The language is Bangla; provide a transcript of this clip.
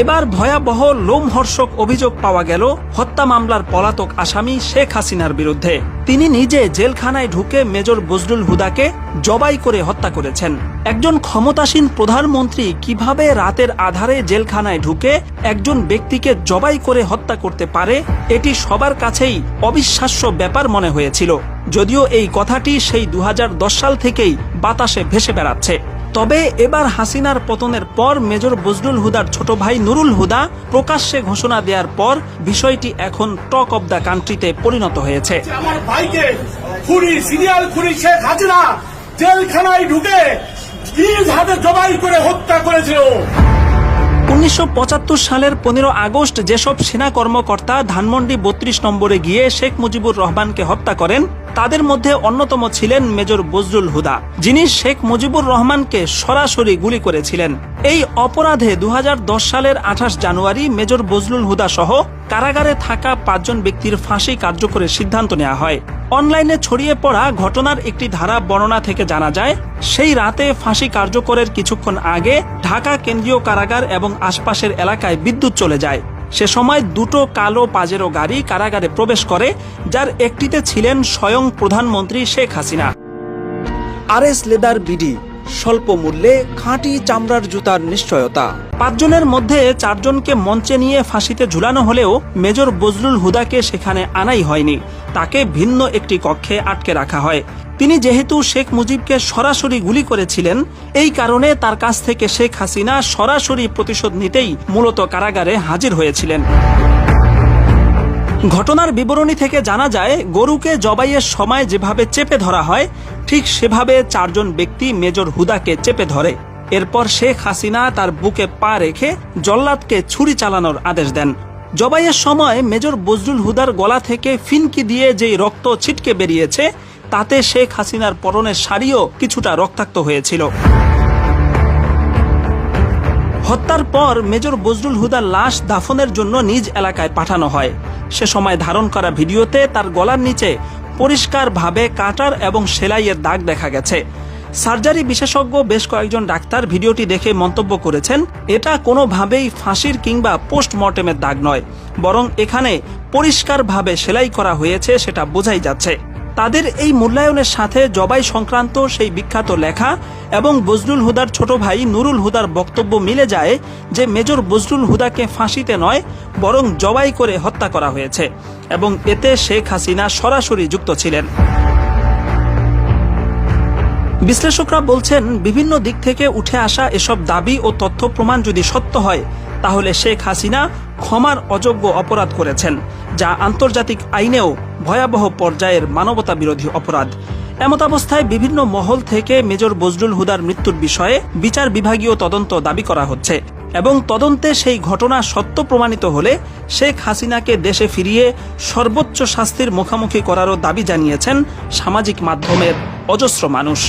এবার ভয়াবহ লোমহর্ষক অভিযোগ পাওয়া গেল হত্যা মামলার পলাতক আসামি শেখ হাসিনার বিরুদ্ধে। তিনি নিজে জেলখানায় ঢুকে মেজর বজলুল হুদাকে জবাই করে হত্যা করেছেন। একজন ক্ষমতাসীন প্রধানমন্ত্রী কিভাবে রাতের আধারে জেলখানায় ঢুকে একজন ব্যক্তিকে জবাই করে হত্যা করতে পারে, এটি সবার কাছেই অবিশ্বাস্য ব্যাপার মনে হয়েছিল। যদিও এই কথাটি সেই 2010 সাল থেকেই বাতাসে ভেসে বেড়াচ্ছে। তবে এবার হাসিনার পতনের পর মেজর বজলুল হুদার ছোট ভাই নুরুল হুদা প্রকাশ্যে ঘোষণা দেওয়ার পর বিষয়টি এখন টক অব দ্য কান্ট্রিতে পরিণত হয়েছে। আমার ভাইকে খুনি, সিরিয়াল খুনি শেখ হাসিনা জেলখানায় ঢুকে নিজ হাতে জবাই করে হত্যা করেছিল। 1975 সালের 15 আগস্ট যেসব সেনা কর্মকর্তা ধানমন্ডি 32 নম্বরে গিয়ে শেখ মুজিবুর রহমানকে হত্যা করেন, তাদের মধ্যে অন্যতম ছিলেন মেজর বজলুল হুদা, যিনি শেখ মুজিবুর রহমানকে সরাসরি গুলি করেছিলেন। এই অপরাধে 2010 সালের 28 জানুয়ারি মেজর বজলুল হুদা সহ কারাগারে থাকা 5 জন ব্যক্তির ফাঁসি কার্যকরের সিদ্ধান্ত নেওয়া হয়। অনলাইনে ছড়িয়ে পড়া ঘটনার একটি ধারা বর্ণনা থেকে জানা যায়, সেই রাতে ফাঁসি কার্যকরের কিছুক্ষণ আগে ঢাকা কেন্দ্রীয় কারাগার এবং আশপাশের এলাকায় বিদ্যুৎ চলে যায়। সে সময় দুটো কালো পাজেরো গাড়ি কারাগারে প্রবেশ করে, যার একটিতে ছিলেন স্বয়ং প্রধানমন্ত্রী Sheikh Hasina. RS leather BD, স্বল্প মূল্যে খাঁটি চামড়ার জুতার নিশ্চয়তা। 5 জনের মধ্যে 4 জনকে মঞ্চে নিয়ে ফাঁসিতে ঝুলানো হলেও মেজর বজলুল হুদাকে সেখানে আনাই হয়নি। তাকে ভিন্ন একটি কক্ষে আটকে রাখা হয়। তিনি যেহেতু শেখ মুজিবকে সরাসরি গুলি করেছিলেন, এই কারণে তার কাছ থেকে শেখ হাসিনা সরাসরি প্রতিশোধ নিতেই মূলত কারাগারে হাজির হয়েছিলেন। ঘটনার বিবরণী থেকে জানা যায়, গরুকে জবাইয়ের সময় যেভাবে চেপে ধরা হয়, ঠিক সেভাবে 4 জন ব্যক্তি মেজর হুদাকে চেপে ধরে। এরপর শেখ হাসিনা তার বুকে পা রেখে জল্লাদকে ছুরি চালানোর আদেশ দেন। জবাইয়ের সময় মেজর বজলুল হুদার গলা থেকে ফিনকি দিয়ে যেই রক্ত ছিটকে বেরিয়েছে, তাতে শেখ হাসিনার পরনের শাড়িও কিছুটা রক্তাক্ত হয়েছিল। হত্যার পর মেজর বজলুল হুদার লাশ দাফনের জন্য নিজ এলাকায় পাঠানো হয়। সে সময় ধারণ করা ভিডিওতে তার গলার নিচে পরিষ্কারভাবে কাটার এবং সেলাইয়ের দাগ দেখা গেছে। সার্জারি বিশেষজ্ঞ বেশ কয়েকজন ডাক্তার ভিডিওটি দেখে মন্তব্য করেছেন, এটা কোনোভাবেই ফাঁসির কিংবা পোস্টমর্টেমের দাগ নয়, বরং এখানে পরিষ্কারভাবে সেলাই করা হয়েছে সেটা বোঝাই যাচ্ছে। তাদের এই মূল্যায়নের সাথে জবাই সংক্রান্ত সেই বিখ্যাত লেখা এবং বজলুল হুদার ছোট ভাই নুরুল হুদার বক্তব্য মিলে যায় যে মেজর বজলুল হুদাকে ফাঁসিতে নয় বরং জবাই করে হত্যা করা হয়েছে এবং এতে শেখ হাসিনা সরাসরি যুক্ত ছিলেন। বিশ্লেষকরা বলছেন, বিভিন্ন দিক থেকে উঠে আসা এসব দাবি ও তথ্য প্রমাণ যদি সত্য হয়, তাহলে শেখ হাসিনা ক্ষমার অযোগ্য অপরাধ করেছেন, যা আন্তর্জাতিক আইনেও ভয়াবহ পর্যায়ের মানবতা বিরোধী অপরাধ। এমতাবস্থায় বিভিন্ন মহল থেকে মেজর বজলুল হুদার মৃত্যুর বিষয়ে বিচার বিভাগীয় তদন্ত দাবি করা হচ্ছে এবং তদন্তে সেই ঘটনা সত্য প্রমাণিত হলে শেখ হাসিনাকে দেশে ফিরিয়ে সর্বোচ্চ শাস্তির মুখোমুখি করারও দাবি জানিয়েছেন সামাজিক মাধ্যমের অজস্র মানুষ।